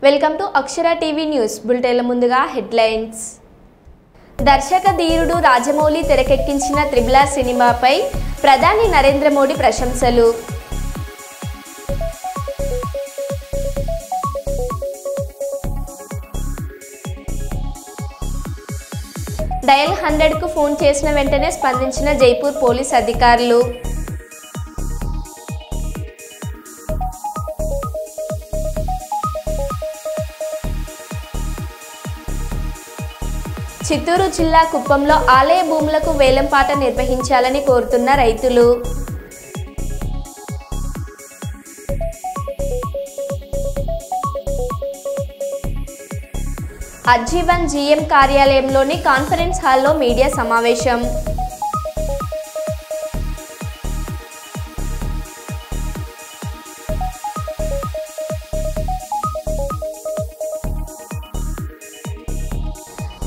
Welcome to Akshara TV news బులెటిన్ల ముందుగా headlines. దర్శక ధీరుడు రాజమౌళి తెరకెక్కించిన త్రిబుల్ ఆర్ సినిమాపై ప్రధాని నరేంద్ర మోడీ ప్రశంసలు. డయల్ 100కు ఫోన్ చేసిన వెంటనే స్పందించిన జైపూర్ పోలీస్ అధికారులు. చిత్తూరు జిల్లా కుప్పంలో ఆలయ భూములకు వేలంపాట నిర్వహించాలని కోరుతున్న రైతులు. అజ్జీవన్ జీఎం కార్యాలయంలోని కాన్ఫరెన్స్ హాల్లో మీడియా సమావేశం.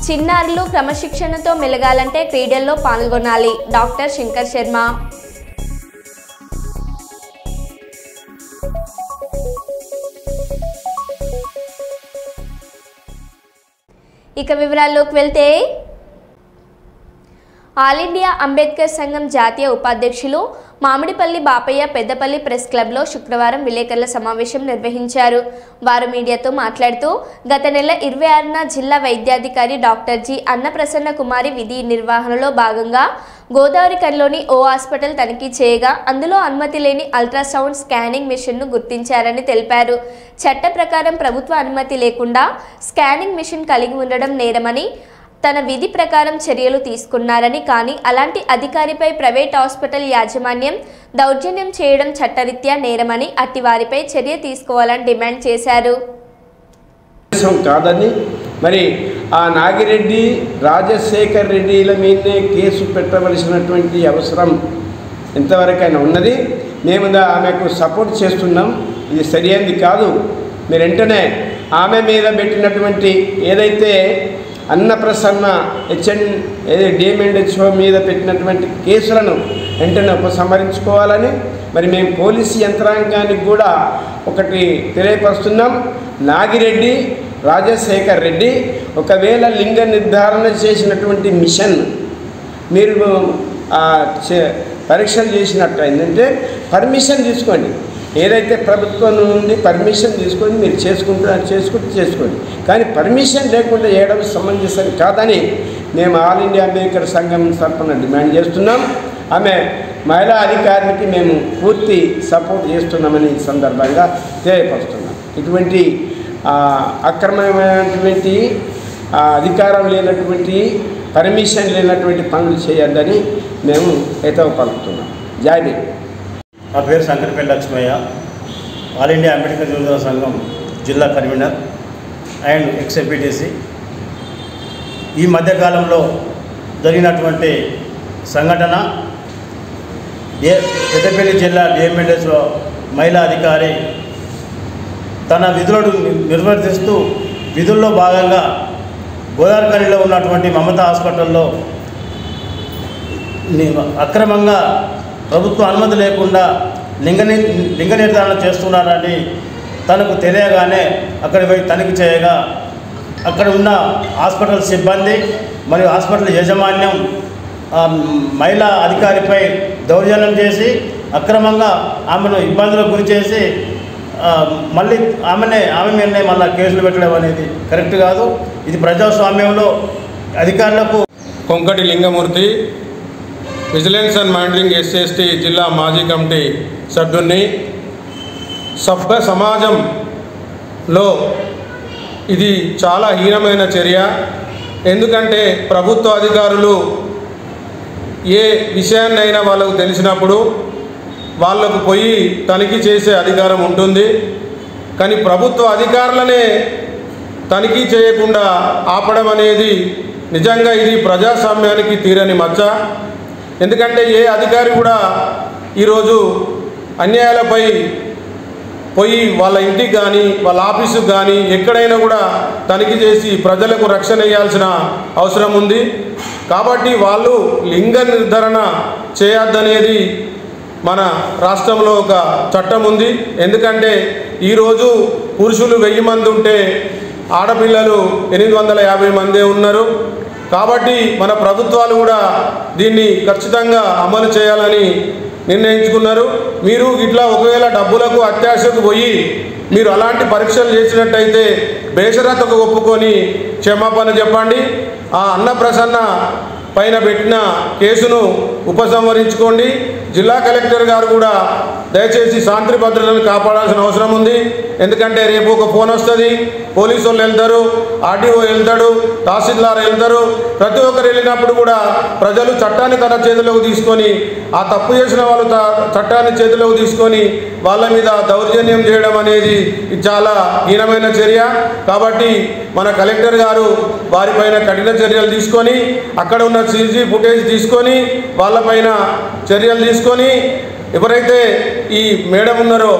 చిన్నారులు క్రమశిక్షణతో మెలగాలంటే క్రీడల్లో పాల్గొనాలి. డాక్టర్ శంకర్ శర్మ. ఇక వివరాల్లోకి వెళ్తే, ఆల్ ఇండియా అంబేద్కర్ సంఘం జాతీయ ఉపాధ్యక్షులు మామిడిపల్లి బాపయ్య పెద్దపల్లి ప్రెస్ క్లబ్లో శుక్రవారం విలేకరుల సమావేశం నిర్వహించారు. వారు మీడియాతో మాట్లాడుతూ, గత నెల 26న జిల్లా వైద్యాధికారి డాక్టర్ జి అన్నప్రసన్న కుమారి విధి నిర్వహణలో భాగంగా గోదావరికర్లోని ఓ హాస్పిటల్ తనిఖీ చేయగా అందులో అనుమతి లేని అల్ట్రాసౌండ్ స్కానింగ్ మిషన్ను గుర్తించారని తెలిపారు. చట్ట ప్రకారం ప్రభుత్వ అనుమతి లేకుండా స్కానింగ్ మిషన్ కలిగి ఉండడం నేరమని, తన విధి ప్రకారం చర్యలు తీసుకున్నారని, కానీ అలాంటి అధికారిపై ప్రైవేట్ హాస్పిటల్ యాజమాన్యం దౌర్జన్యం చేయడం చట్టరీత్యా నేరమని, అట్టి వారిపై చర్య తీసుకోవాలని డిమాండ్ చేశారు. కాదని మరి ఆ నాగిరెడ్డి రాజశేఖర్ రెడ్డిల మీదనే కేసు పెట్టవలసినటువంటి అవసరం ఎంతవరకైనా ఉన్నది. మేము ఆమెకు సపోర్ట్ చేస్తున్నాం. ఇది సరైనది కాదు. మీరు వెంటనే ఆమె మీద పెట్టినటువంటి ఏదైతే అన్నప్రసన్న డిఎంఎండ్హెచ్ఓ మీద పెట్టినటువంటి కేసులను వెంటనే ఉపసంహరించుకోవాలని మరి మేము పోలీసు యంత్రాంగానికి కూడా ఒకటి తెలియపరుస్తున్నాం. నాగిరెడ్డి రాజశేఖర్ రెడ్డి ఒకవేళ లింగ నిర్ధారణ చేసినటువంటి మిషన్ మీరు పరీక్షలు చేసినట్టు ఏంటంటే పర్మిషన్ తీసుకోండి. ఏదైతే ప్రభుత్వం నుండి పర్మిషన్ తీసుకొని మీరు చేసుకోండి. కానీ పర్మిషన్ లేకుండా చేయడం సమంజసం కాదని మేము ఆల్ ఇండియా అంబేద్కర్ సంఘం తరఫున డిమాండ్ చేస్తున్నాం. ఆమె మహిళా అధికారికి మేము పూర్తి సపోర్ట్ చేస్తున్నామని ఈ సందర్భంగా తెలియపరుస్తున్నాం. ఇటువంటి అక్రమమైనటువంటి అధికారం లేనటువంటి పర్మిషన్ లేనటువంటి పనులు చేయొద్దని మేము హితవు పలుకుతున్నాం. జై భీమ్. నా పేరు శంకరపల్లి లక్ష్మయ్య, ఆల్ ఇండియా అంబేద్కర్ యువజన సంఘం జిల్లా కన్వీనర్ అండ్ ఎక్స్ఎంపీటీసీ. ఈ మధ్యకాలంలో జరిగినటువంటి సంఘటన, పెద్దపల్లి జిల్లా డిఎంఎండ్హెచ్ఓ మహిళా అధికారి తన విధులను నిర్వర్తిస్తూ విధుల్లో భాగంగా గోదావరికనిలో ఉన్నటువంటి మమతా హాస్పిటల్లో అక్రమంగా ప్రభుత్వ అనుమతి లేకుండా లింగ నిర్ధారణ చేస్తున్నారని తనకు తెలియగానే అక్కడికి పోయి తనిఖీ చేయగా అక్కడ ఉన్న హాస్పిటల్ సిబ్బంది మరియు హాస్పిటల్ యాజమాన్యం మహిళా అధికారిపై దౌర్జన్యం చేసి అక్రమంగా ఆమెను ఇబ్బందులకు గురి చేసి మళ్ళీ ఆమె మీదనే మళ్ళీ కేసులు పెట్టడం అనేది కరెక్ట్ కాదు. ఇది ప్రజాస్వామ్యంలో అధికారులకు. Konkati Lingamurthy, vigilance and monitoring SC జిల్లా మాజీ కమిటీ సభ్యుడిని. సభ్య సమాజంలో ఇది చాలా హీనమైన చర్య. ఎందుకంటే ప్రభుత్వ అధికారులు ఏ విషయాన్నైనా వాళ్ళకు తెలిసినప్పుడు వాళ్ళకు పోయి తనిఖీ చేసే అధికారం ఉంటుంది. కానీ ప్రభుత్వ అధికారులనే తనిఖీ చేయకుండా ఆపడం అనేది నిజంగా ఇది ప్రజాస్వామ్యానికి తీరని మచ్చ. ఎందుకంటే ఏ అధికారి కూడా ఈరోజు అన్యాయాలపై పోయి వాళ్ళ ఇంటికి కానీ వాళ్ళ ఆఫీసుకు కానీ ఎక్కడైనా కూడా తనిఖీ చేసి ప్రజలకు రక్షణ ఇవ్వాల్సిన అవసరం ఉంది. కాబట్టి వాళ్ళు లింగ నిర్ధారణ చేయొద్దనేది మన రాష్ట్రంలో ఒక చట్టం ఉంది. ఎందుకంటే ఈరోజు పురుషులు 1000 మంది ఉంటే ఆడపిల్లలు 850 మందే ఉన్నారు. కాబట్టి మన ప్రభుత్వాలు కూడా దీన్ని ఖచ్చితంగా అమలు చేయాలని నిర్ణయించుకున్నారు. మీరు ఇట్లా ఒకవేళ డబ్బులకు అత్యాశకు పోయి మీరు అలాంటి పరీక్షలు చేసినట్టయితే బేషరతకు ఒప్పుకొని క్షమాపణ చెప్పండి. ఆ అన్నప్రసన్న పైన పెట్టిన కేసును ఉపసంహరించుకోండి. జిల్లా కలెక్టర్ గారు కూడా దయచేసి శాంతి భద్రతలను కాపాడాల్సిన అవసరం ఉంది. ఎందుకంటే రేపు ఒక ఫోన్ వస్తుంది, పోలీసు వాళ్ళు వెళ్తారు, ఆర్టీఓ వెళ్తాడు, తహసీల్దార్ వెళ్తారు. ప్రతి ఒక్కరు వెళ్ళినప్పుడు కూడా ప్రజలు చట్టాన్ని తన చేతిలోకి తీసుకొని ఆ తప్పు చేసిన వాళ్ళు చట్టాన్ని చేతిలోకి తీసుకొని వాళ్ళ మీద దౌర్జన్యం చేయడం అనేది చాలా హీనమైన చర్య. కాబట్టి మన కలెక్టర్ గారు వారిపైన కఠిన చర్యలు తీసుకొని అక్కడ ఉన్న సీసీ ఫుటేజ్ తీసుకొని వాళ్ళపైన చర్యలు తీసుకొని ఎవరైతే ఈ మేడం ఉన్నారో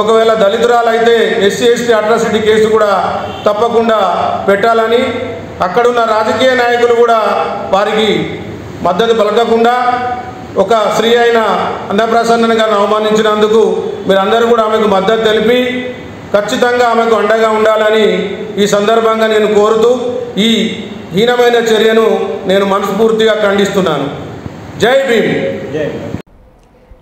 ఒకవేళ దళితురాలు అయితే ఎస్సీ ఎస్టీ అట్రాసిటీ కేసు కూడా తప్పకుండా పెట్టాలని, అక్కడున్న రాజకీయ నాయకులు కూడా వారికి మద్దతు పలకకుండా ఒక స్త్రీ అయిన అన్నప్రసన్న గారిని అవమానించినందుకు మీరందరూ కూడా ఆమెకు మద్దతు తెలిపి ఖచ్చితంగా ఆమెకు అండగా ఉండాలని ఈ సందర్భంగా నేను కోరుతూ ఈ హీనమైన చర్యను నేను మనస్ఫూర్తిగా ఖండిస్తున్నాను. జై భీమ్.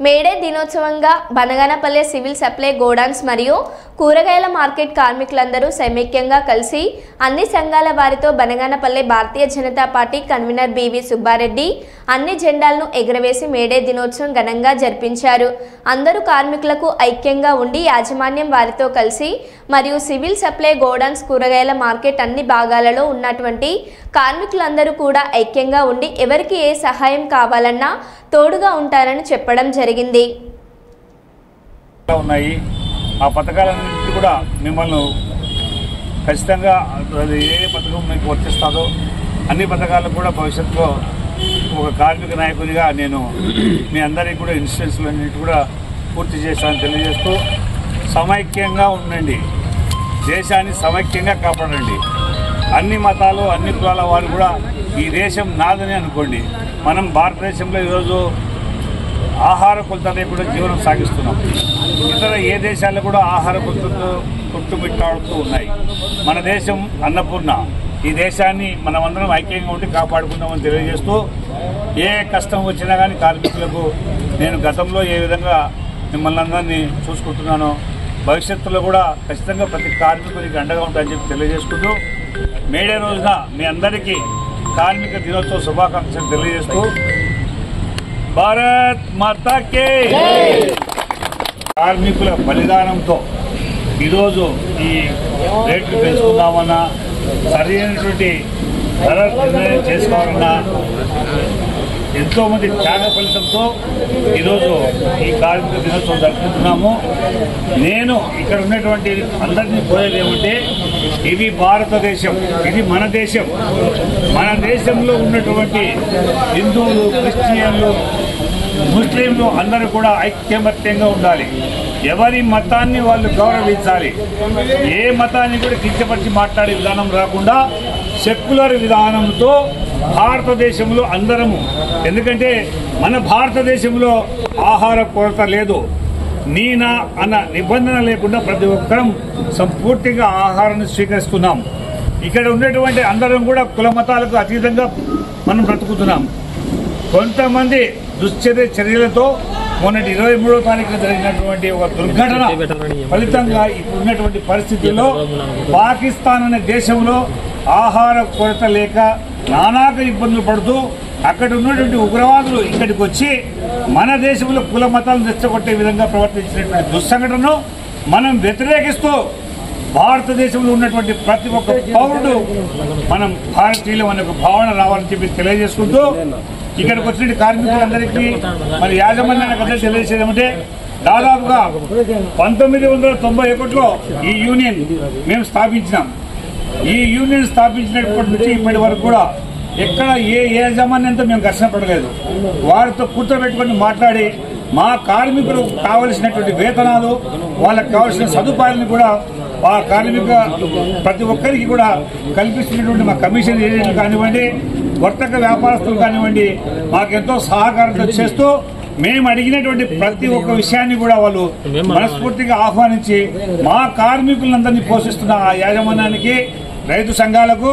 మేడే దినోత్సవంగా బనగానపల్లె సివిల్ సప్లై గోడౌన్స్ మరియు కూరగాయల మార్కెట్ కార్మికులందరూ సమైక్యంగా కలిసి అన్ని సంఘాల వారితో Banaganapalle Bharatiya Janata party convener BV Subbareddy అన్ని జెండాలను ఎగురవేసి మేడే దినోత్సవం ఘనంగా జరిపించారు. అందరూ కార్మికులకు ఐక్యంగా ఉండి యాజమాన్యం వారితో కలిసి మరియు సివిల్ సప్లై గోడౌన్స్ కూరగాయల మార్కెట్ అన్ని భాగాలలో ఉన్నటువంటి కార్మికులందరూ కూడా ఐక్యంగా ఉండి ఎవరికి ఏ సహాయం కావాలన్నా తోడుగా ఉంటారని చెప్పడం జరిగింది. ఆ పథకాలన్నింటి కూడా మిమ్మల్ని ఖచ్చితంగా అది ఏ పథకం మీకు వర్తిస్తుందో అన్ని పథకాలకు కూడా భవిష్యత్తులో ఒక కార్మిక నాయకునిగా నేను మీ అందరికీ కూడా ఇన్స్టిట్యూషన్లన్నింటి కూడా పూర్తి చేశానని తెలియజేస్తూ సమైక్యంగా ఉండండి, దేశాన్ని సమైక్యంగా కాపాడండి. అన్ని మతాలు అన్ని కులాల వారు కూడా ఈ దేశం నాదని అనుకోండి. మనం భారతదేశంలో ఈరోజు ఆహార కొలత లేకుండా జీవనం సాగిస్తున్నాం. ఇతర ఏ దేశాల్లో కూడా ఆహార కొలతతో కొట్టుమిట్టాడుతూ ఉన్నాయి. మన దేశం అన్నపూర్ణ. ఈ దేశాన్ని మనమందరం ఐక్యంగా ఉండి కాపాడుకుందామని తెలియజేస్తూ ఏ కష్టం వచ్చినా కానీ కార్మికులకు నేను గతంలో ఏ విధంగా మిమ్మల్ని అందరినీ చూసుకుంటున్నానో భవిష్యత్తులో కూడా ఖచ్చితంగా ప్రతి కార్మికునికి అండగా ఉంటాయని చెప్పి తెలియజేసుకుంటూ మేడే రోజున మీ అందరికీ కార్మిక దినోత్సవ శుభాకాంక్షలు తెలియజేస్తూ భారత్ మాతాకే కార్మికుల బలిదానంతో ఈరోజు ఈ రేట్లు పెంచుకుందామన్నా సరైనటువంటి ధర నిర్ణయం చేసుకోవాలన్నా ఎంతోమంది త్యాగ ఫలితంతో ఈరోజు ఈ కార్మిక దినోత్సవం జరుపుకుంటున్నాము. నేను ఇక్కడ ఉన్నటువంటి అందరినీ కోరేది ఏమంటే ఇది భారతదేశం, ఇది మన దేశం. మన దేశంలో ఉన్నటువంటి హిందువులు, క్రిస్టియన్లు, ముస్లింలు అందరూ కూడా ఐక్యమత్యంగా ఉండాలి. ఎవరి మతాన్ని వాళ్ళు గౌరవించాలి. ఏ మతాన్ని కూడా కించపరిచి మాట్లాడే విధానం రాకుండా సెక్యులర్ విధానంతో భారతదేశంలో అందరము, ఎందుకంటే మన భారతదేశంలో ఆహార కొరత లేదు, నీనా అన్న నిబంధన లేకుండా ప్రతి ఒక్కరం సంపూర్తిగా ఆహారాన్ని స్వీకరిస్తున్నాం. ఇక్కడ ఉన్నటువంటి అందరం కూడా కుల మతాలకు అతీతంగా మనం బ్రతుకుతున్నాం. కొంతమంది చర్యలతో మొన్నటి 23వ తారీఖున జరిగినటువంటి ఒక దుర్ఘటన ఫలితంగా ఇప్పుడున్నటువంటి పరిస్థితుల్లో పాకిస్తాన్ అనే దేశంలో ఆహార కొరత లేక నానాక ఇబ్బందులు పడుతూ అక్కడ ఉన్నటువంటి ఉగ్రవాదులు ఇక్కడికి వచ్చి మన దేశంలో కుల మతాలను రెచ్చగొట్టే విధంగా ప్రవర్తించినటువంటి దుస్సంఘటనను మనం వ్యతిరేకిస్తూ భారతదేశంలో ఉన్నటువంటి ప్రతి ఒక్క పౌరుడు మనం భారతీయులు అనే ఒక భావన రావాలని చెప్పి తెలియజేసుకుంటూ ఇక్కడికి వచ్చిన కార్మికులందరికీ మరి యాజమాన్యానికి అందరూ తెలియజేసేది ఏమంటే దాదాపుగా 1991లో ఈ యూనియన్ మేము స్థాపించినాం. ఈ యూనియన్ స్థాపించినప్పటి నుంచి ఇప్పటి వరకు కూడా ఎక్కడ ఏ యాజమాన్యంతో మేము ఘర్షణ పడలేదు. వారితో కూర్చోబెట్టుకొని మాట్లాడి మా కార్మికులకు కావలసినటువంటి వేతనాలు, వాళ్ళకి కావాల్సిన సదుపాయాలను కూడా ఆ కార్మిక ప్రతి ఒక్కరికి కూడా కల్పిస్తున్నటువంటి మా కమిషన్ ఏజెంట్లు కానివ్వండి, వర్తక వ్యాపారస్తులు కానివ్వండి, మాకెంతో సహకారంతో చేస్తూ మేము అడిగినటువంటి ప్రతి ఒక్క విషయాన్ని కూడా వాళ్ళు మనస్ఫూర్తిగా ఆహ్వానించి మా కార్మికులందరినీ పోషిస్తున్న ఆ యాజమాన్యానికి, రైతు సంఘాలకు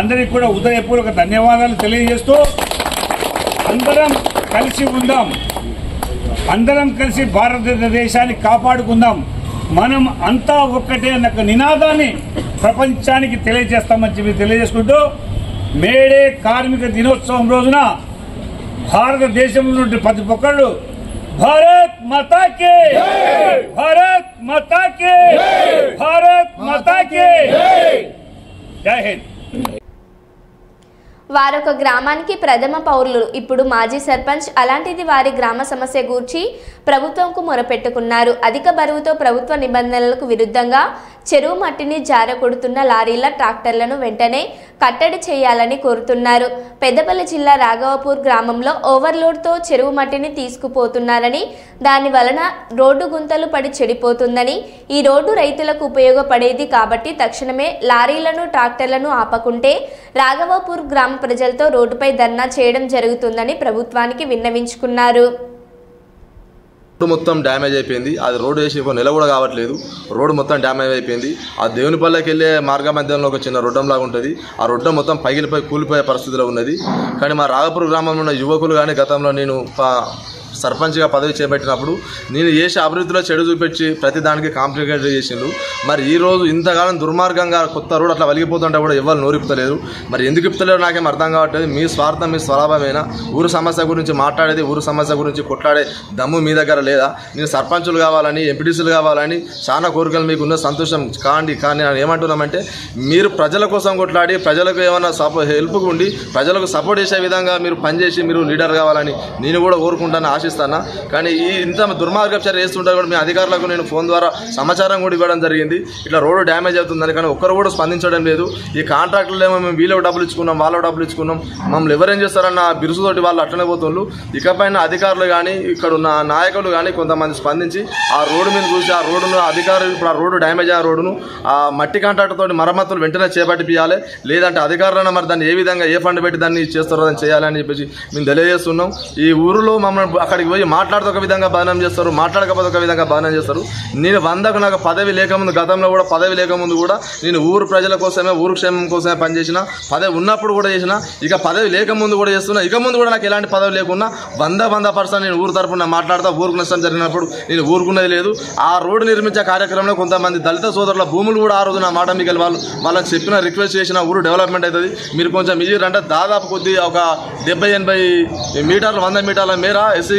అందరికీ కూడా హృదయపూర్వక ధన్యవాదాలు తెలియజేస్తూ అందరం కలిసి ఉందాం, అందరం కలిసి భారతదేశాన్ని కాపాడుకుందాం, మనం అంతా ఒక్కటే అన్న నినాదాన్ని ప్రపంచానికి తెలియజేస్తామని చెప్పి తెలియజేసుకుంటూ మేడే కార్మిక దినోత్సవం రోజున భారతదేశంలో నుండి ప్రతి ఒక్కళ్ళు భారత్ మాతా కే, భారత్ మాతా కే, భారత్ మాతా కే, జై హింద్. వారొక గ్రామానికి ప్రథమ పౌరులు. ఇప్పుడు మాజీ సర్పంచ్ అలాంటిది వారి గ్రామ సమస్య గూర్చి ప్రభుత్వంకు మొరపెట్టుకున్నారు. అధిక బరువుతో ప్రభుత్వ నిబంధనలకు విరుద్ధంగా చెరువు మట్టిని జారకొడుతున్న లారీల, ట్రాక్టర్లను వెంటనే కట్టడి చేయాలని కోరుతున్నారు. పెద్దపల్లి జిల్లా రాఘవపూర్ గ్రామంలో ఓవర్లోడ్తో చెరువు మట్టిని తీసుకుపోతున్నారని, దాని వలన రోడ్డు గుంతలు పడి చెడిపోతుందని, ఈ రోడ్డు రైతులకు ఉపయోగపడేది కాబట్టి తక్షణమే లారీలను, ట్రాక్టర్లను ఆపకుంటే రాఘవపూర్ గ్రామ ప్రజలతో రోడ్డుపై ధర్నా చేయడం జరుగుతుందని ప్రభుత్వానికి విన్నవించుకున్నారు. రోడ్డు మొత్తం డ్యామేజ్ అయిపోయింది. అది రోడ్డు వేసి ఒక నెల కూడా కావట్లేదు. రోడ్డు మొత్తం డ్యామేజ్ అయిపోయింది. ఆ దేవునిపల్లెకి వెళ్ళే మార్గ మధ్యంలో ఒక చిన్న రొడ్డంలాగా ఉంటుంది. ఆ రొడ్డం మొత్తం పగిలిపోయి కూలిపోయే పరిస్థితిలో ఉన్నది. కానీ మా రాఘపూర్ గ్రామంలో ఉన్న యువకులు కానీ గతంలో నేను సర్పంచ్గా పదవి చేపట్టినప్పుడు నేను చేసే అభివృద్ధిలో చెడు చూపించి ప్రతి దానికి కాంప్లికేట్ చేసిండు. మరి ఈరోజు ఇంతకాలం దుర్మార్గంగా కొత్త రోడ్ అట్లా వలిగిపోతుంటే కూడా ఎవరు నోరిపుతలేదు. మరి ఎందుకు ఇప్పుతలేరు నాకేం అర్థం కావట్లేదు. మీ స్వార్థం, మీ స్వలాభమేనా? ఊరు సమస్య గురించి మాట్లాడేది, ఊరు సమస్య గురించి కొట్లాడే దమ్ము మీ దగ్గర లేదా? నేను సర్పంచులు కావాలని, ఎంపీటీసీలు కావాలని చాలా కోరికలు మీకు ఉన్న, సంతోషం కాండి. కానీ నేను ఏమంటున్నామంటే మీరు ప్రజల కోసం కొట్లాడి, ప్రజలకు ఏమైనా హెల్ప్గా ఉండి, ప్రజలకు సపోర్ట్ చేసే విధంగా మీరు పనిచేసి మీరు లీడర్ కావాలని నేను కూడా కోరుకుంటాను, ఆశిస్తాను. కానీ ఈ ఇంత దుర్మార్గపు చర్య చేస్తుంటే కూడా మీ అధికారులకు నేను ఫోన్ ద్వారా సమాచారం కూడా ఇవ్వడం జరిగింది, ఇట్లా రోడ్డు డ్యామేజ్ అవుతుందని. కానీ ఒక్కరు కూడా స్పందించడం లేదు. ఈ కాంట్రాక్టర్లు ఏమో మేము వీళ్ళకి డబ్బులు ఇచ్చుకున్నాం, వాళ్ళకి డబ్బులు ఇచ్చుకున్నాం, మమ్మల్ని ఎవరేం చేస్తారన్న బిరుసుతోటి వాళ్ళు అట్లనే పోతుండ్రు. ఇకపైన అధికారులు కానీ, ఇక్కడ ఉన్న నాయకులు కానీ కొంతమంది స్పందించి ఆ రోడ్డు మీద చూసి ఆ రోడ్డును అధికారులు, ఇప్పుడు ఆ రోడ్డు డ్యామేజ్ అయిన రోడ్డును ఆ మట్టి కాంట్రాక్టర్ తోటి మరమ్మతులు వెంటనే చేపట్టిపియాలి. లేదంటే అధికారులను మరి దాన్ని ఏ విధంగా ఏ ఫండ్ పెట్టి దాన్ని చేస్తారో దాన్ని చేయాలని చెప్పేసి మేము తెలియజేస్తున్నాం. ఈ ఊరిలో మమ్మల్ని అక్కడికి పోయి మాట్లాడితే ఒక విధంగా బాధనం చేస్తారు, మాట్లాడకపోతే ఒక విధంగా బాధనం చేస్తారు. నేను 100కు నాకు పదవి లేకముందు, గతంలో కూడా పదవి లేకముందు కూడా నేను ఊరు ప్రజల కోసమే, ఊరు క్షేమం కోసమే పనిచేసిన. పదవి ఉన్నప్పుడు కూడా చేసిన, ఇక పదవి లేకముందు కూడా చేస్తున్నా. ఇక ముందు కూడా నాకు ఎలాంటి పదవి లేకున్నా 100% నేను ఊరు తరపున మాట్లాడతా. ఊరుకు నష్టం జరిగినప్పుడు నేను ఊరుకున్నది లేదు. ఆ రోడ్డు నిర్మించే కార్యక్రమంలో కొంతమంది దళిత సోదరుల భూములు కూడా ఆ రోజు నా మాట మీకు వాళ్ళకి చెప్పిన, రిక్వెస్ట్ చేసిన, ఊరు డెవలప్మెంట్ అవుతుంది, మీరు కొంచెం ఈజీ అంటే దాదాపు కొద్ది ఒక 70-80 మీటర్లు, 100 మీటర్ల మేర ఎస్సీ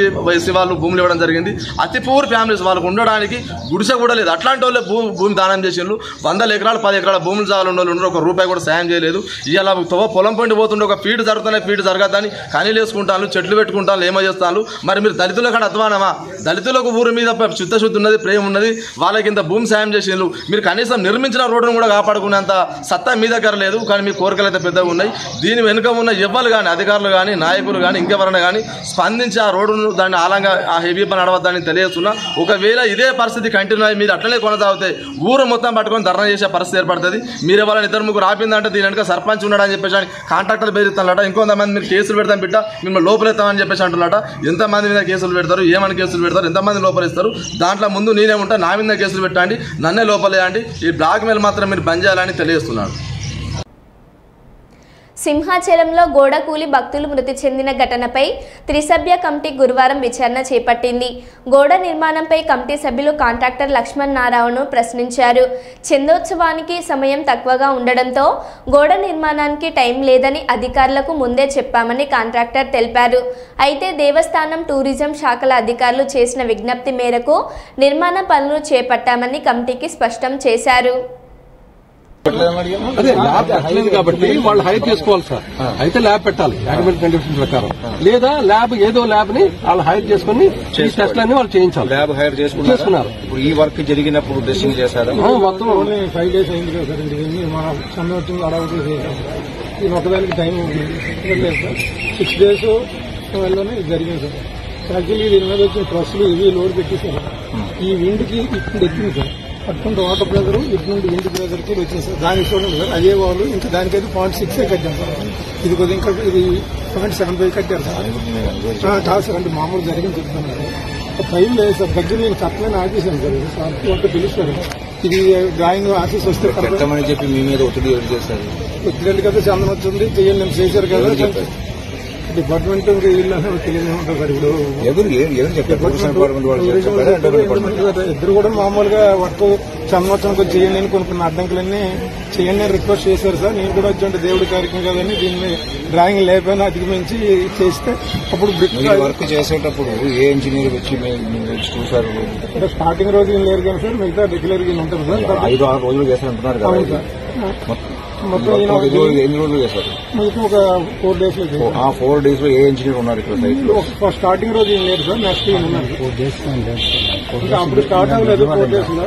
వాళ్ళు భూములు ఇవ్వడం జరిగింది. అతి పూర్ ఫ్యామిలీస్ వాళ్ళకు ఉండడానికి గుడిసె కూడా లేదు. అట్లాంటి వాళ్ళే భూమి దానం చేసిండ్రు. 100 ఎకరాలు 10 ఎకరాల భూములు చాలు ఉన్నారు, ఒక రూపాయి కూడా సాయం చేయలేదు. ఇలా పొలం పండి పోతుండే ఒక ఫీడ్ జరుగుతున్నాయి, ఫీడ్ జరగద్దని కనీలు వేసుకుంటాను, చెట్లు పెట్టుకుంటాను, ఏమో చేస్తాను. మరి మీరు దళితులకు కూడా అధ్వానమా? దళితులకు ఊరి మీద చిత్తశుద్ధి ఉన్నది, ప్రేమ ఉన్నది, వాళ్ళకి ఇంత భూమి సాయం చేసిండ్రు. మీరు కనీసం నిర్మించిన రోడ్డును కూడా కాపాడుకునేంత సత్తా మీ దగ్గర లేదు. కానీ మీ కోరికలు అయితే పెద్దగా ఉన్నాయి. దీని వెనుక ఉన్న ఎవ్వరు కానీ, అధికారులు కానీ, నాయకులు కానీ, ఇంకెవరైనా కానీ స్పందించి ఆ రోడ్డును దాన్ని ఆలంగా ఆ హెవీ పని నడవద్దని తెలియజేస్తున్నా. ఒకవేళ ఇదే పరిస్థితి కంటిన్యూ అయ్యి మీరు అట్లనే కొనసాగితే ఊరు మొత్తం పట్టుకొని ధర్నా చేసే పరిస్థితి ఏర్పడుతుంది. మీరు ఎవరైనా 2-3 ఆపిందంటే దీని వెనుక సర్పంచ్ ఉన్నాడని చెప్పేసి కాంట్రాక్టర్లు బెదిరిస్తానట. ఇంకొంతమంది మీరు కేసులు పెడతాం బిడ్డ, మిమ్మల్ని లోపలెత్తామని చెప్పేసి అంటున్నట. ఎంతమంది మీద కేసులు పెడతారు, ఏమని కేసులు పెడతారు, ఎంతమంది లోపలిస్తారు? దాంట్లో ముందు నేనే ఉంటా, నా మీద కేసులు పెట్టండి, నన్నే లోపలేయండి. ఈ బ్లాక్ మెయిల్ మాత్రం మీరు బంద్ చేయాలని తెలియజేస్తున్నాను. సింహాచలంలో గోడ కూలి భక్తులు మృతి చెందిన ఘటనపై త్రిసభ్య కమిటీ గురువారం విచారణ చేపట్టింది. గోడ నిర్మాణంపై కమిటీ సభ్యులు కాంట్రాక్టర్ లక్ష్మణ్ నారాయణను ప్రశ్నించారు. చందోత్సవానికి సమయం తక్కువగా ఉండడంతో గోడ నిర్మాణానికి టైం లేదని అధికారులకు ముందే చెప్పామని కాంట్రాక్టర్ తెలిపారు. అయితే దేవస్థానం, టూరిజం శాఖల అధికారులు చేసిన విజ్ఞప్తి మేరకు నిర్మాణ పనులు చేపట్టామని కమిటీకి స్పష్టం చేశారు. అదే ల్యాబ్ పెట్టలేదు కాబట్టి వాళ్ళు హైర్ చేసుకోవాలి సార్. అయితే ల్యాబ్ పెట్టాలి యాక్మెంట్ కండిషన్ ప్రకారం, లేదా ల్యాబ్ ఏదో ల్యాబ్ ని వాళ్ళు హైర్ చేసుకుని ఈ టెస్ట్లన్నీ వాళ్ళు చేయించాలి. ల్యాబ్ హైర్ చేసుకున్నారు. ఇప్పుడు ఈ వర్క్ జరిగినప్పుడు టెస్టింగ్ చేశారు. మొత్తం 5 days అయింది కదా సార్. మన సన్నోత్సవం అడవులు ఈ ఒకదానికి టైం 6 days వల్లనే జరిగింది సార్. యాక్చువల్లీ దీని మీద వచ్చిన ట్రస్సులు ఇవి లోడ్ పెట్టేసారు. ఈ విండ్కి ఇప్పుడు ఎక్కింది సార్. అటువంటి వాటర్ ప్రెజర్ ఇటువంటి విండ్ ప్రెజర్ కూడా వచ్చింది సార్. దానికి చూడండి సార్, అదే వాళ్ళు ఇంకా దానికైతే 0.6 కట్టాం సార్. ఇది కొద్దిగా ఇంకా ఇది 7,5 కట్టారు సార్. కాదు సార్, అంటే మామూలు జరిగింది చెప్తున్నాను. టైం లేదు సార్, దగ్గర నేను చెప్పలేని ఆఫీసాను సార్. సార్ పిలుస్తారు, ఇది డ్రాయింగ్ ఆఫీస్ వస్తే పెట్టమని చెప్పి మీ మీద ఒత్తిడి చేశారు. ఒత్తిడి కదా, చందనం వచ్చింది చేయండి నేను చేశారు కదా. డిపార్ట్మెంట్ తెలియదు ఉంటుంది సార్. ఇప్పుడు ఇద్దరు కూడా మామూలుగా వర్క్ సంవత్సరం కొంచెం చేయండి అని కొన్ని అడ్డంకులన్నీ చేయండి అని రిక్వెస్ట్ చేశారు సార్. నేను కూడా వచ్చి దేవుడి కార్యక్రమం కదని దీన్ని డ్రాయింగ్ లేకపోయినా అధిగమించి చేస్తే అప్పుడు వర్క్ చేసేటప్పుడు ఏ ఇంజనీర్ వచ్చి చూసారు? స్టార్టింగ్ రోజు ఏం లేరు కానీ సార్, మిగతా రెగ్యులర్ గా ఉంటారు సార్. 5-6 రోజులు చేశారంటున్నారు కదా. మొత్తం ఎన్ని రోజులు చేశారు? మిగతా ఒక 4 days లో. 4 days లో ఏ ఇంజనీర్ ఉన్నారు ఇక్కడ సైట్ లో? స్టార్టింగ్ రోజు ఏం లేదు సార్, నెక్స్ట్ ఏం ఉన్నారు. 4 days అప్పుడు స్టార్ట్ అవ్వలేదు. 4 days లో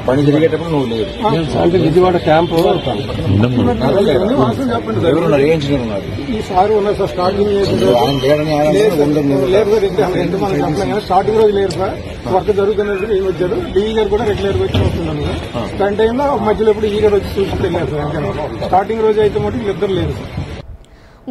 పని జరిగేటప్పుడు నువ్వు లేదు. అంటే విజయవాడ క్యాంపు చెప్పండి. ఏ ఇంజనీర్ ఉన్నారు? ఈ సార్ ఉన్నారు సార్. స్టార్టింగ్ లేదు సార్, స్టార్టింగ్ రోజు లేరు సార్. వర్క్ జరుగుతున్నది ఏమి వచ్చారు. డిఈ గారు కూడా రెగ్యులర్ గా వచ్చి వస్తున్నాను సార్. దాని టైంలో మధ్యలో ఇప్పుడు ఈ గారు వచ్చి చూసి వెళ్ళారు సార్. స్టార్టింగ్ రోజు అయితే మటు వీళ్ళిద్దరు లేరు సార్.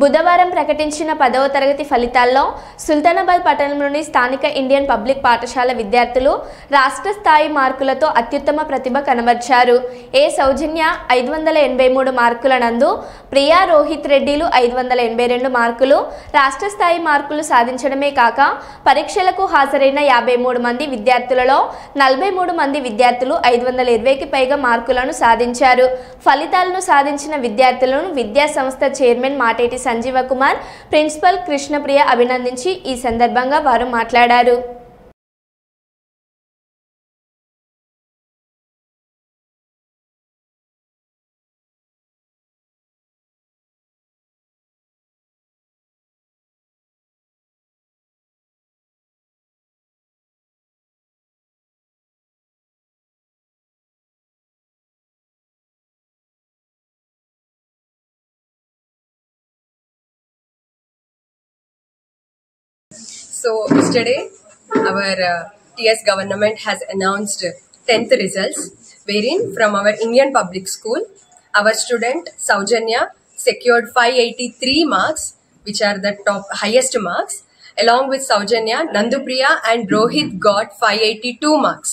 బుధవారం ప్రకటించిన 10వ తరగతి ఫలితాల్లో సుల్తానాబాద్ పట్టణంలోని స్థానిక ఇండియన్ పబ్లిక్ పాఠశాల విద్యార్థులు రాష్ట్ర స్థాయి మార్కులతో అత్యుత్తమ ప్రతిభ కనబర్చారు. ఏ సౌజన్య 583 మార్కుల నందు, ప్రియా రోహిత్ రెడ్డిలు 582 మార్కులు రాష్ట్ర స్థాయి మార్కులు సాధించడమే కాక పరీక్షలకు హాజరైన 53 మంది విద్యార్థులలో 43 మంది విద్యార్థులు 520కి పైగా మార్కులను సాధించారు. ఫలితాలను సాధించిన విద్యార్థులను విద్యా సంస్థ చైర్మన్ మాటేటి సంజీవ కుమార్, ప్రిన్సిపల్ కృష్ణప్రియ అభినందించి ఈ సందర్భంగా వారు మాట్లాడారు. So yesterday our TS government has announced 10th results, wherein from our Indian public school our student Saujanya secured 583 marks, which are the highest marks. Along with Saujanya, Nandupriya and Rohit got 582 marks.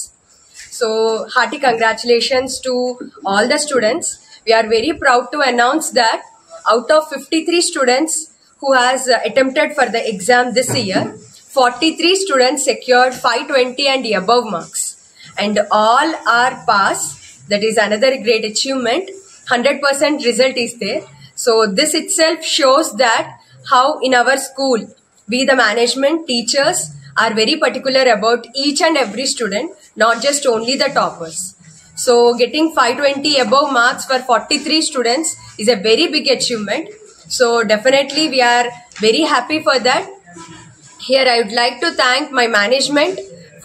So hearty congratulations to all the students. We are very proud to announce that out of 53 students who has attempted for the exam this year, 43 students secured 520 and above marks, and all are pass. That is another great achievement. 100% result is there. So this itself shows that how in our school we, the management, teachers, are very particular about each and every student, not just only the toppers. So getting 520 above marks for 43 students is a very big achievement. So definitely we are very happy for that. Here I would like to thank my management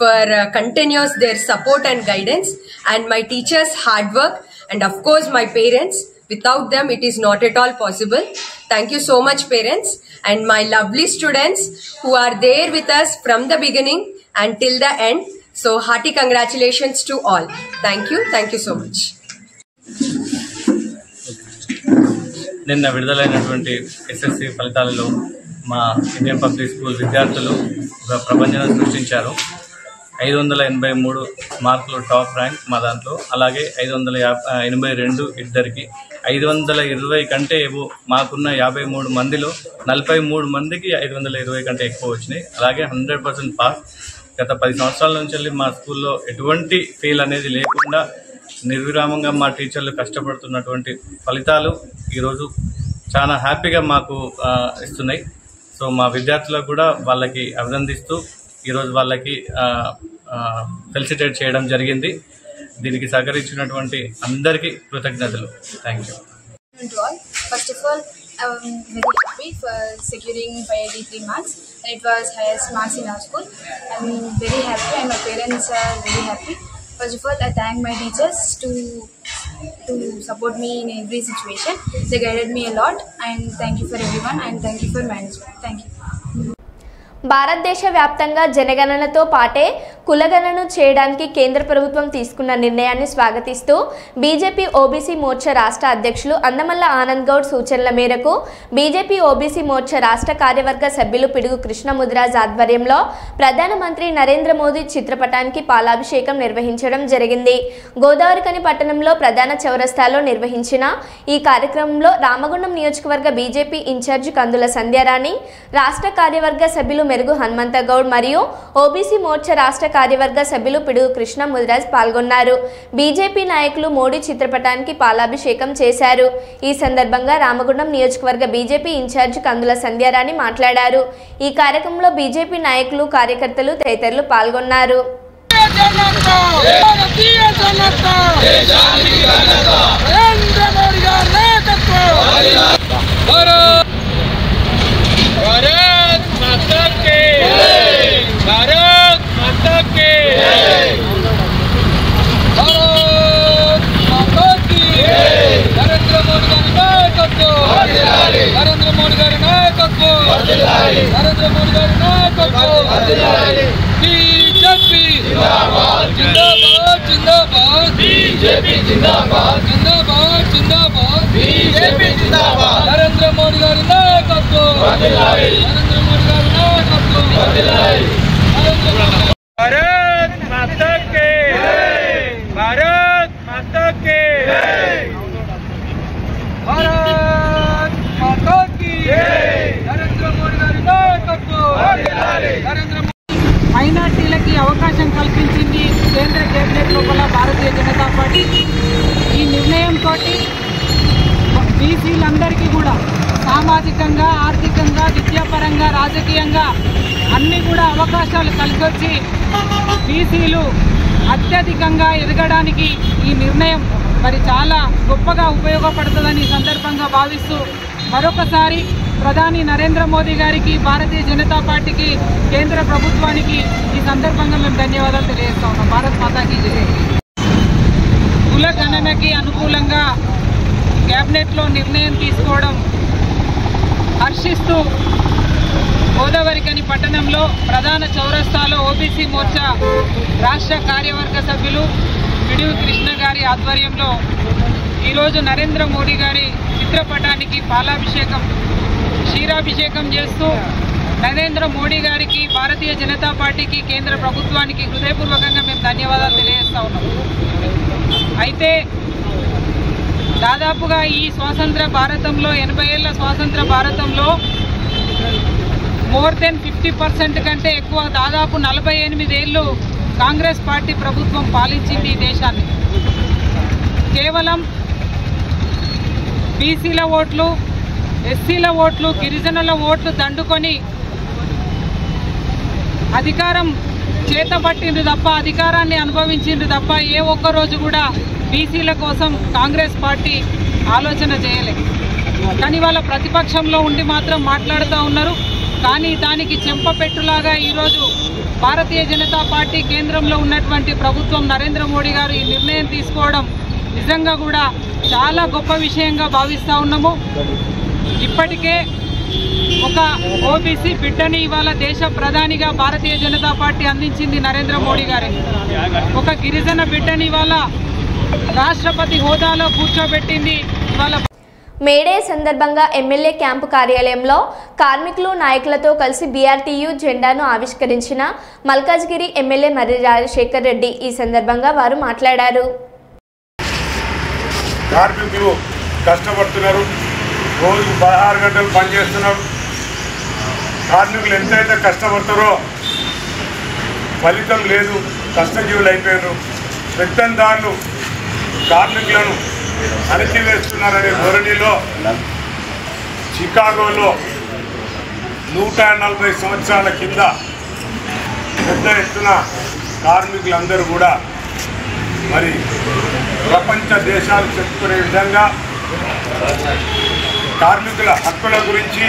for continuous their support and guidance, and my teachers' hard work, and of course my parents. Without them it is not at all possible. Thank you so much parents, and my lovely students who are there with us from the beginning until the end. So hearty congratulations to all. Thank you so much. నిన్న విడుదలైనటువంటి SSC ఫలితాలలో మా Indian public school విద్యార్థులు ఒక ప్రపంచం సృష్టించారు. 583 మార్కులు top rank మా దాంట్లో, అలాగే 582 ఇద్దరికి, 520 కంటే ఏవో మాకున్న 53 మందిలో 43 మందికి 520 కంటే ఎక్కువ వచ్చినాయి. అలాగే 100% పాస్. గత 10 సంవత్సరాల నుంచి మా స్కూల్లో ఎటువంటి ఫెయిల్ అనేది లేకుండా నిర్విరామంగా మా టీచర్లు కష్టపడుతున్నటువంటి ఫలితాలు ఈరోజు చాలా హ్యాపీగా మాకు ఇస్తున్నాయి. సో మా విద్యార్థులకు కూడా వాళ్ళకి అభినందిస్తూ ఈరోజు వాళ్ళకి ఫెలిసిటేట్ చేయడం జరిగింది. దీనికి సహకరించినటువంటి అందరికీ కృతజ్ఞతలు. Thank you. First of all, I'm very happy for securing 583 marks, and it was highest marks in our school. I'm very happy and my parents are very happy. First of all, I thank my teachers to support me in every situation. They guided me a lot, and thank you for everyone, and thank you for management. Thank you. భారతదేశ వ్యాప్తంగా జనగణనతో పాటే కులగణన చేయడానికి కేంద్ర ప్రభుత్వం తీసుకున్న నిర్ణయాన్ని స్వాగతిస్తూ బీజేపీ ఓబీసీ మోర్చా రాష్ట్ర అధ్యక్షులు అందమల్ల ఆనంద్ గౌడ్ సూచనల మేరకు బీజేపీ ఓబీసీ మోర్చా రాష్ట్ర కార్యవర్గ సభ్యులు పిడుగు కృష్ణముదిరాజ్ ఆధ్వర్యంలో ప్రధానమంత్రి నరేంద్ర మోదీ చిత్రపటానికి పాలాభిషేకం నిర్వహించడం జరిగింది. గోదావరిఖని పట్టణంలో ప్రధాన చౌరస్తాలో నిర్వహించిన ఈ కార్యక్రమంలో రామగుండం నియోజకవర్గ బీజేపీ ఇన్ఛార్జి కందుల సంధ్యారాణి, రాష్ట్ర కార్యవర్గ సభ్యులు మెరుగు హనుమంతగౌడ్ మరియు ఓబీసీ మోర్చా రాష్ట్ర కార్యవర్గ సభ్యులు పిడుగు కృష్ణముదిరాజ్ పాల్గొన్నారు. బీజేపీ నాయకులు మోడీ చిత్రపటానికి పాలాభిషేకం చేశారు. ఈ సందర్భంగా రామగుండం నియోజకవర్గ బీజేపీ ఇన్ఛార్జి కందుల సంధ్యారాణి మాట్లాడారు. ఈ కార్యక్రమంలో బీజేపీ నాయకులు, కార్యకర్తలు తదితరులు పాల్గొన్నారు. నరేంద్ర మోడీ గారి నాయకత్వం, నరేంద్ర మోడీ గారి నాయకత్వం, బీజేపీ జిందాబాద్ జిందాబాద్, బీజేపీ జిందాబాద్ జిందాబాద్ జిందాబాద్, బీజేపీ జిందాబాద్, నరేంద్ర మోడీ గారి నాయకత్వం, నరేంద్ర మోడీ గారి నాయకత్వం, భారత్ మాతా కే జై, భారత్ మాతా కే జై, भारत माता की नरेंद्र मोदी గారి నాయకత్వం, నరేంద్ర మైనార్టీలకి అవకాశం కల్పించింది కేంద్ర కేబినెట్ లోపల భారతీయ జనతా పార్టీ. ఈ నిర్ణయంతో బీసీలందరికీ కూడా సామాజికంగా, ఆర్థికంగా, విద్యాపరంగా, రాజకీయంగా అన్ని కూడా అవకాశాలు కలిసొచ్చి బీసీలు అత్యధికంగా ఎదగడానికి ఈ నిర్ణయం మరి చాలా గొప్పగా ఉపయోగపడుతుందని ఈ సందర్భంగా భావిస్తూ మరొకసారి ప్రధాని నరేంద్ర మోదీ గారికి, భారతీయ జనతా పార్టీకి, కేంద్ర ప్రభుత్వానికి ఈ సందర్భంగా మేము ధన్యవాదాలు తెలియజేస్తా ఉన్నాం. భారత్ మాతాకి జై. కుల గణనకి అనుకూలంగా క్యాబినెట్లో నిర్ణయం తీసుకోవడం హర్షిస్తూ గోదావరిఖని పట్టణంలో ప్రధాన చౌరస్తాలో ఓబీసీ మోర్చా రాష్ట్ర కార్యవర్గ సభ్యులు పిడుగు కృష్ణ గారి ఆధ్వర్యంలో ఈరోజు నరేంద్ర మోడీ గారి చిత్రపటానికి పాలాభిషేకం, క్షీరాభిషేకం చేస్తూ నరేంద్ర మోడీ గారికి, భారతీయ జనతా పార్టీకి, కేంద్ర ప్రభుత్వానికి హృదయపూర్వకంగా మేము ధన్యవాదాలు తెలియజేస్తా ఉన్నాం. అయితే దాదాపుగా ఈ స్వాతంత్ర భారతంలో, 80 ఏళ్ల స్వాతంత్ర భారతంలో మోర్ దెన్ 50% కంటే ఎక్కువ, దాదాపు 48 ఏళ్ళు కాంగ్రెస్ పార్టీ ప్రభుత్వం పాలించింది ఈ దేశాన్ని. కేవలం బీసీల ఓట్లు, ఎస్సీల ఓట్లు, గిరిజనుల ఓట్లు దండుకొని అధికారం చేతపట్టిండ్రు తప్ప, అధికారాన్ని అనుభవించిండ్రు తప్ప ఏ ఒక్కరోజు కూడా బీసీల కోసం కాంగ్రెస్ పార్టీ ఆలోచన చేయలేదు. కానీ వాళ్ళ ప్రతిపక్షంలో ఉండి మాత్రం మాట్లాడుతూ ఉన్నారు. కానీ దానికి చెంపపెట్టులాగా ఈరోజు భారతీయ జనతా పార్టీ కేంద్రంలో ఉన్నటువంటి ప్రభుత్వం, నరేంద్ర మోడీ గారు ఈ నిర్ణయం తీసుకోవడం నిజంగా కూడా చాలా గొప్ప విషయంగా భావిస్తూ ఉన్నాము. ఇప్పటికే ఒక ఓబీసీ బిడ్డని ఇవాళ దేశ ప్రధానిగా భారతీయ జనతా పార్టీ అందించింది నరేంద్ర మోడీ గారే. ఒక గిరిజన బిడ్డని ఇవాళ రాష్ట్రపతి హోదాలో కూర్చోబెట్టింది. ఇవాళ మేడే సందర్భంగా ఎమ్మెల్యే క్యాంపు కార్యాలయంలో కార్మికులు, నాయకులతో కలిసి బీఆర్టీయూ జెండాను ఆవిష్కరించిన మల్కాజ్గిరి ఎమ్మెల్యే మర్రి రాజశేఖర్ రెడ్డి. ఈ సందర్భంగా వారు మాట్లాడారు. కార్మికులు కష్టపడుతున్నారు, రోజుకు 16 గంటలు పనిచేస్తున్నారు. కార్మికులు ఎంతైతే కష్టపడతారో ఫలితం లేదు, కష్టజీవులు అయిపోయారు. పెత్తందారులు కార్మికులను అణచివేస్తున్నారనే ధోరణిలో చికాగోలో 140 సంవత్సరాల కింద పెద్ద ఎత్తున కార్మికులందరూ కూడా మరి ప్రపంచ దేశాలు చెప్పుకునే విధంగా కార్మికుల హక్కుల గురించి,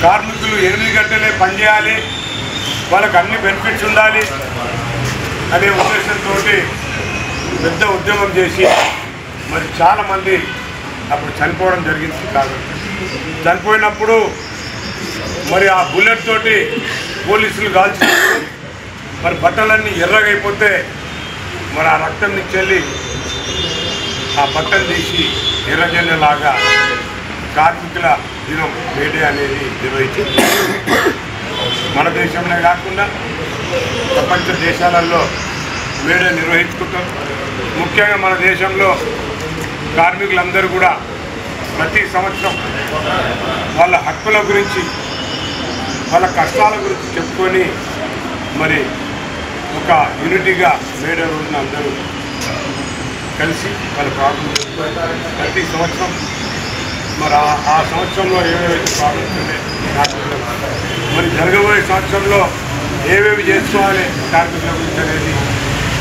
కార్మికులు 8 గంటలే పనిచేయాలి, వాళ్ళకు అన్ని బెనిఫిట్స్ ఉండాలి అనే ఉద్దేశంతో పెద్ద ఉద్యమం చేసి మరి చాలామంది అప్పుడు చనిపోవడం జరిగింది. కాబట్టి చనిపోయినప్పుడు మరి ఆ బుల్లెట్ తోటి పోలీసులు కాల్చినప్పుడు మరి బట్టలన్నీ ఎర్రగైపోతే మరి ఆ రక్తం నుంచి వెళ్ళి ఆ బట్టలు తీసి ఎర్రజెండలాగా కార్మికుల దినం మేడే అనేది నిర్వహించి మన దేశంలో కాకుండా ప్రపంచ దేశాలలో మేడే నిర్వహించుకుంటాం. ముఖ్యంగా మన దేశంలో కార్మికులందరూ కూడా ప్రతి సంవత్సరం వాళ్ళ హక్కుల గురించి వాళ్ళ కష్టాల గురించి చెప్పుకొని మరి ఒక యూనిటీగా మేడే రోజున అందరూ కలిసి వాళ్ళ ప్రాబ్లమ్ చెప్పుకొని ప్రతి సంవత్సరం మరి ఆ సంవత్సరంలో ఏవేవి ప్రాబ్లమ్స్ ఉన్నాయి మరి జరగబోయే సంవత్సరంలో ఏవేవి చేసుకోవాలి కార్మికుల గురించి అనేది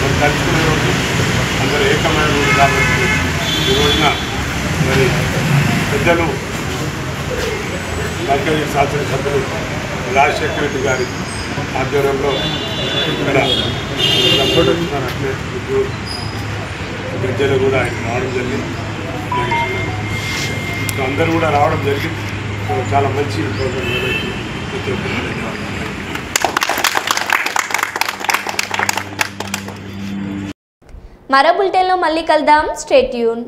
మరి తలుచుకునే రోజు అందరూ ఏకమైన రోజు కాబట్టి ఈ రోజున మరి పెద్దలు మర్కజీ శాసనసభ్యులు రాజశేఖర రెడ్డి గారి ఆధ్వర్యంలో ఇక్కడ ప్రజలు కూడా ఆయన రావడం జరిగింది. సో అందరూ కూడా రావడం జరిగింది. సో చాలా మంచి ప్రోగ్రాం నిర్వహించింది. మరో బులెటిన్లో మళ్ళీ కలుద్దాం. Stay tune.